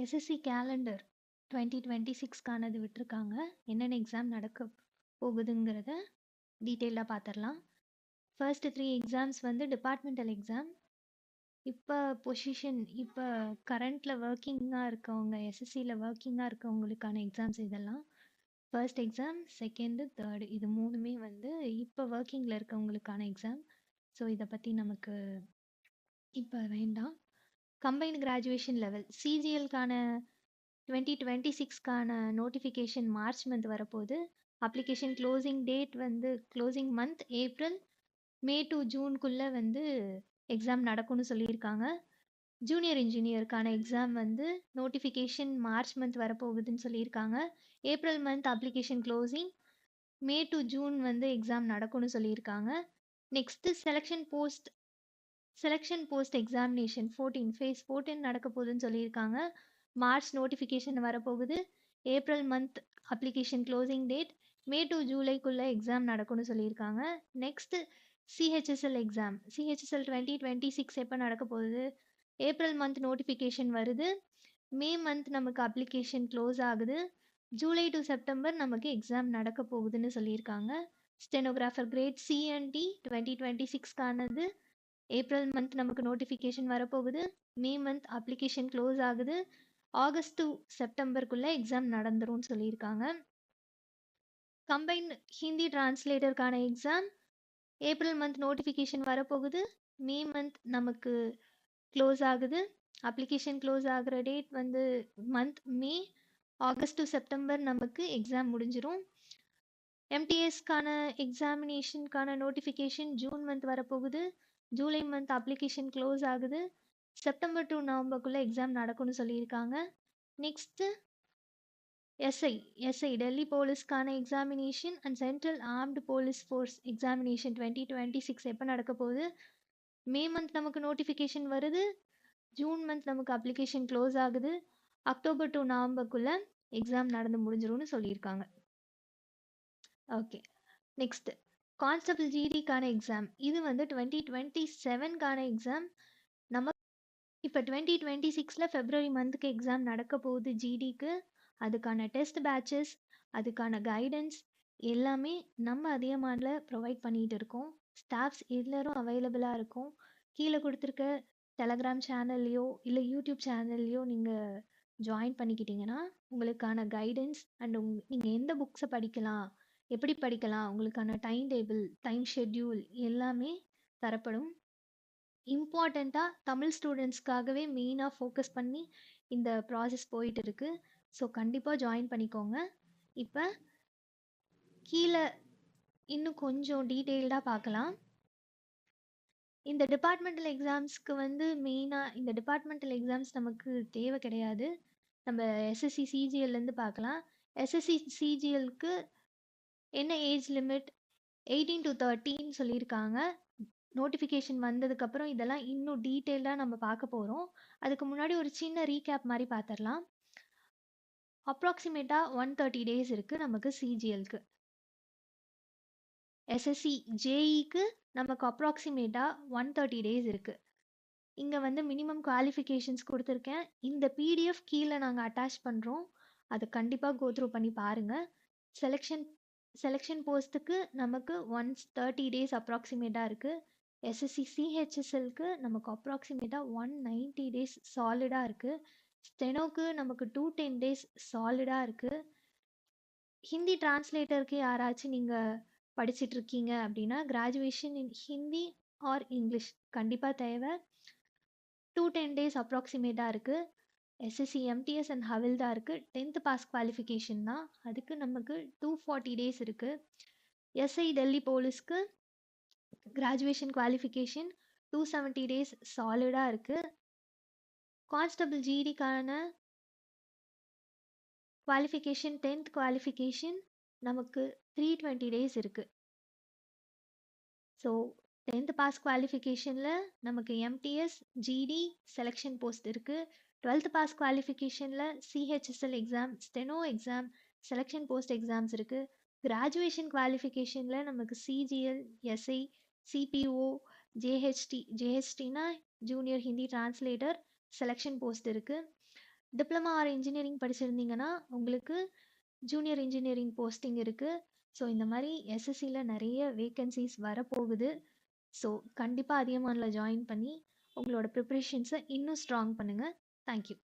SSC calendar 2026க்கானது விட்டுருக்காங்க. என்னென்ன exam நடக்க போகுதுங்கிறத டீட்டெயிலாக பார்த்துடலாம். ஃபர்ஸ்ட் 3 எக்ஸாம்ஸ் வந்து டிபார்ட்மெண்டல் எக்ஸாம். இப்போ கரண்ட்டில் ஒர்க்கிங்காக இருக்கவங்க, எஸ்எஸ்சியில் ஒர்க்கிங்காக இருக்கவங்களுக்கான எக்ஸாம்ஸ் இதெல்லாம். ஃபர்ஸ்ட் எக்ஸாம், செகண்டு, தேர்டு இது மூணுமே வந்து இப்போ ஒர்க்கிங்கில் இருக்கவங்களுக்கான எக்ஸாம். ஸோ இதை பற்றி நமக்கு இப்போ வேண்டாம். கம்பைன்டு கிராஜுவேஷன் லெவல் சிஜிஎல்கான 2026க்கான நோட்டிஃபிகேஷன் மார்ச் மந்த் வரப்போகுது. அப்ளிகேஷன் க்ளோசிங் டேட் வந்து closing month April, May to ஜூனுக்குள்ளே வந்து எக்ஸாம் நடக்கும்னு சொல்லியிருக்காங்க. ஜூனியர் இன்ஜினியருக்கான எக்ஸாம் வந்து நோட்டிஃபிகேஷன் மார்ச் மந்த் வரப்போகுதுன்னு சொல்லியிருக்காங்க. April month application closing, May to June வந்து எக்ஸாம் நடக்கும்னு சொல்லியிருக்காங்க. Next selection post examination phase 14 நடக்க போகுதுன்னு சொல்லியிருக்காங்க. மார்ச் நோட்டிஃபிகேஷன் வரப்போகுது. April month application closing date, May to ஜூலைக்குள்ளே எக்ஸாம் நடக்கும்னு சொல்லியிருக்காங்க. Next CHSL exam. சிஹெச்எஸ்எல் 2026 எப்போ நடக்க போகுது? ஏப்ரல் மந்த் நோட்டிஃபிகேஷன் வருது. மே மந்த் நமக்கு அப்ளிகேஷன் க்ளோஸ் ஆகுது. ஜூலை டு செப்டம்பர் நமக்கு எக்ஸாம் நடக்க போகுதுன்னு சொல்லியிருக்காங்க. ஸ்டெனோகிராஃபர் கிரேட் சிஎன்டி 2026க்கானது ஏப்ரல் மந்த் நமக்கு நோட்டிஃபிகேஷன் வரப்போகுது. மே மந்த் அப்ளிகேஷன் க்ளோஸ் ஆகுது. ஆகஸ்ட் டு செப்டம்பருக்குள்ளே எக்ஸாம் நடந்துரும்னு சொல்லியிருக்காங்க. கம்பைன்ட் ஹிந்தி டிரான்ஸ்லேட்டருக்கான எக்ஸாம் ஏப்ரல் மந்த் நோட்டிஃபிகேஷன் வரப்போகுது. மே மந்த் நமக்கு க்ளோஸ் ஆகுது. அப்ளிகேஷன் க்ளோஸ் ஆகிற டேட் வந்து month May. August to September நமக்கு எக்ஸாம் முடிஞ்சிரும். எம்டிஎஸ்க்கான எக்ஸாமினேஷனுக்கான நோட்டிஃபிகேஷன் ஜூன் மந்த் வரப்போகுது. ஜூலை மந்த் அப்ளிகேஷன் க்ளோஸ் ஆகுது. செப்டம்பர் டு நவம்பருக்குள்ளே எக்ஸாம் நடக்கும்னு சொல்லியிருக்காங்க. நெக்ஸ்ட்டு எஸ்ஐ டெல்லி போலீஸ்க்கான examination and central armed police force examination 2026 எப்போ நடக்க போகுது? மே மந்த் நமக்கு நோட்டிஃபிகேஷன் வருது. ஜூன் மந்த் நமக்கு அப்ளிகேஷன் க்ளோஸ் ஆகுது. அக்டோபர் டு நவம்பருக்குள்ளே எக்ஸாம் நடந்து முடிஞ்சிரும்னு சொல்லியிருக்காங்க. ஓகே, நெக்ஸ்ட் கான்ஸ்டபிள் ஜிடிக்கான எக்ஸாம். இது வந்து 2027க்கான எக்ஸாம். நம்ம இப்போ 2026 ஃபெப்ரவரி மந்த்துக்கு எக்ஸாம் நடக்க போகுது ஜிடிக்கு. அதுக்கான டெஸ்ட் பேட்சஸ், அதுக்கான கைடன்ஸ் எல்லாமே நம்ம அதியமானில் ப்ரொவைட் பண்ணிகிட்டு இருக்கோம். ஸ்டாஃப்ஸ் எல்லோரும் அவைலபிளாக இருக்கும். கீழே கொடுத்துருக்க டெலகிராம் சேனல்லையோ இல்லை யூடியூப் சேனல்லையோ நீங்கள் ஜாயின் பண்ணிக்கிட்டீங்கன்னா உங்களுக்கான கைடன்ஸ் அண்ட் நீங்கள் எந்த புக்ஸை படிக்கலாம், எப்படி படிக்கலாம், உங்களுக்கான டைம் டேபிள், டைம் ஷெட்யூல் எல்லாமே தரப்படும். இம்பார்ட்டண்ட்டாக தமிழ் ஸ்டூடெண்ட்ஸ்க்காகவே மெயினாக ஃபோக்கஸ் பண்ணி இந்த ப்ராசஸ் போயிட்டு இருக்கு. ஸோ கண்டிப்பாக ஜாயின் பண்ணிக்கோங்க. இப்போ கீழே இன்னும் கொஞ்சம் டீட்டெயில்டாக பார்க்கலாம். இந்த டிபார்ட்மெண்டல் எக்ஸாம்ஸ்க்கு வந்து மெயினாக இந்த டிபார்ட்மெண்டல் எக்ஸாம்ஸ் நமக்கு தேவை கிடையாது. நம்ம எஸ்எஸ்சி சிஜிஎல்லேருந்து பார்க்கலாம். எஸ்எஸ்சி சிஜிஎல்க்கு என்ன ஏஜ் லிமிட்? 18 to 13 சொல்லியிருக்காங்க. நோட்டிஃபிகேஷன் வந்ததுக்கப்புறம் இதெல்லாம் இன்னும் டீட்டெயில்டாக நம்ம பார்க்க போகிறோம். அதுக்கு முன்னாடி ஒரு சின்ன ரீகேப் மாதிரி பார்த்துடலாம். அப்ராக்சிமேட்டாக 130 டேஸ் இருக்குது நமக்கு சிஜிஎல்க்கு. எஸ்எஸ்சி ஜேஇக்கு நமக்கு அப்ராக்சிமேட்டாக 130 டேஸ் இருக்குது. இங்கே வந்து மினிமம் குவாலிஃபிகேஷன்ஸ் கொடுத்துருக்கேன். இந்த பிடிஎஃப் கீழே நாங்கள் அட்டாச் பண்ணுறோம். அதை கண்டிப்பாக கோத்ரூ பண்ணி பாருங்கள். செலெக்ஷன் போஸ்ட்டுக்கு நமக்கு 130 டேஸ் அப்ராக்சிமேட்டாக இருக்குது. எஸ்எஸ்சி சிஹெச்எஸ்எல்க்கு நமக்கு அப்ராக்சிமேட்டாக 190 டேஸ் சாலிடாக இருக்குது. ஸ்டெனோக்கு நமக்கு 210 டேஸ் சாலிடாக இருக்குது. ஹிந்தி டிரான்ஸ்லேட்டருக்கு யாராச்சும் நீங்கள் படிச்சுட்டு இருக்கீங்க அப்படின்னா graduation in Hindi or English கண்டிப்பாக தேவை. 210 டேஸ் அப்ராக்சிமேட்டாக இருக்குது. எஸ்எஸ்சி எம்டிஎஸ் அண்ட் ஹவில்தாருக்கு 10th பாஸ் குவாலிஃபிகேஷன் தான். அதுக்கு நமக்கு 240 டேஸ் இருக்குது. எஸ்ஐ டெல்லி போலீஸ்க்கு கிராஜுவேஷன் குவாலிஃபிகேஷன் 270 டேஸ் சாலிடாக இருக்குது. கான்ஸ்டபிள் ஜிடிக்கான குவாலிஃபிகேஷன் 10th குவாலிஃபிகேஷன் நமக்கு 320 டேஸ் இருக்குது. ஸோ 10th பாஸ் குவாலிஃபிகேஷனில் நமக்கு எம்டிஎஸ் ஜிடி செலெக்ஷன் போஸ்ட் இருக்குது. 12th பாஸ் குவாலிஃபிகேஷனில் CHSL exam, steno exam, selection post exams இருக்குது. கிராஜுவேஷன் குவாலிஃபிகேஷனில் நமக்கு சிஜிஎல், எஸ்ஐ, சிபிஓ, ஜேஹெச்டினா junior Hindi translator selection post இருக்குது. டிப்ளமா ஆர் இன்ஜினியரிங் படிச்சிருந்தீங்கன்னா உங்களுக்கு ஜூனியர் இன்ஜினியரிங் போஸ்டிங் இருக்குது. ஸோ இந்த மாதிரி எஸ்எஸ்சியில் நிறைய வேகன்சிஸ் வரப்போகுது. ஸோ கண்டிப்பாக அதிகமானில் ஜாயின் பண்ணி உங்களோட ப்ரிப்ரேஷன்ஸை இன்னும் ஸ்ட்ராங் பண்ணுங்கள். தேங்க்யூ.